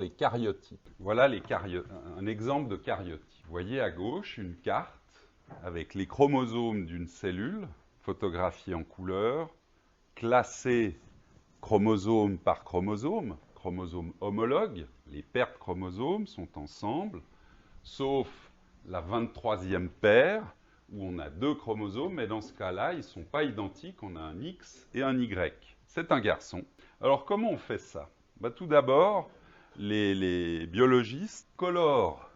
Les karyotypes. Voilà un exemple de karyotype. Vous voyez à gauche une carte avec les chromosomes d'une cellule, photographiée en couleur, classés chromosome par chromosome, chromosomes homologues. Les paires de chromosomes sont ensemble, sauf la 23e paire, où on a deux chromosomes, mais dans ce cas-là, ils ne sont pas identiques, on a un X et un Y. C'est un garçon. Alors comment on fait ça? Tout d'abord, les biologistes colorent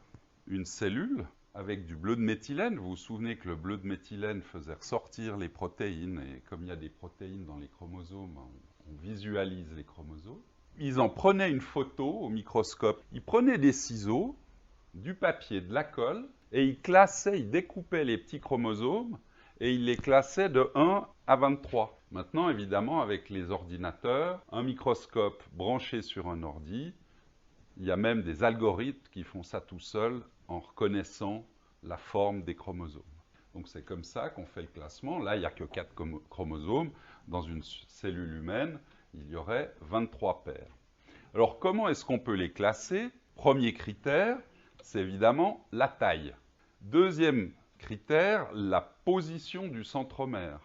une cellule avec du bleu de méthylène. Vous vous souvenez que le bleu de méthylène faisait ressortir les protéines, et comme il y a des protéines dans les chromosomes, on visualise les chromosomes. Ils en prenaient une photo au microscope. Ils prenaient des ciseaux, du papier, de la colle, et ils découpaient les petits chromosomes, et ils les classaient de 1 à 23. Maintenant, évidemment, avec les ordinateurs, un microscope branché sur un ordi, il y a même des algorithmes qui font ça tout seuls en reconnaissant la forme des chromosomes. Donc c'est comme ça qu'on fait le classement. Là, il n'y a que 4 chromosomes. Dans une cellule humaine, il y aurait 23 paires. Alors comment est-ce qu'on peut les classer? Premier critère, c'est évidemment la taille. Deuxième critère, la position du centromère.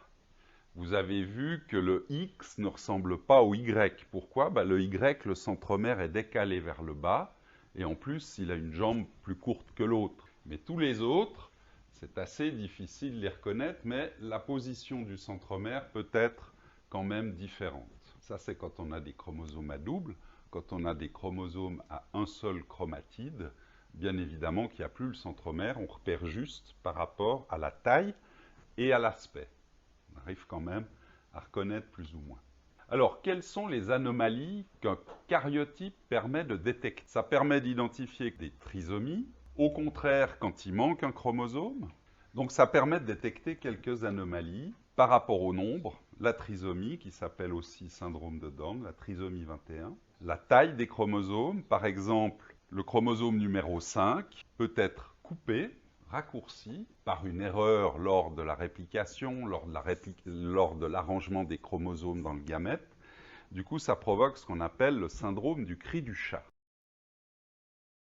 Vous avez vu que le X ne ressemble pas au Y. Pourquoi? Le Y, le centromère est décalé vers le bas, et en plus, il a une jambe plus courte que l'autre. Mais tous les autres, c'est assez difficile de les reconnaître, mais la position du centromère peut être quand même différente. Ça, c'est quand on a des chromosomes à double. Quand on a des chromosomes à un seul chromatide, bien évidemment qu'il n'y a plus le centromère, on repère juste par rapport à la taille et à l'aspect. On arrive quand même à reconnaître plus ou moins. Alors, quelles sont les anomalies qu'un karyotype permet de détecter? Ça permet d'identifier des trisomies, au contraire quand il manque un chromosome. Donc ça permet de détecter quelques anomalies par rapport au nombre, la trisomie qui s'appelle aussi syndrome de Down, la trisomie 21, la taille des chromosomes, par exemple le chromosome numéro 5 peut être coupé, raccourci par une erreur lors de la réplication, lors de l'arrangement des chromosomes dans le gamète. Du coup, ça provoque ce qu'on appelle le syndrome du cri du chat.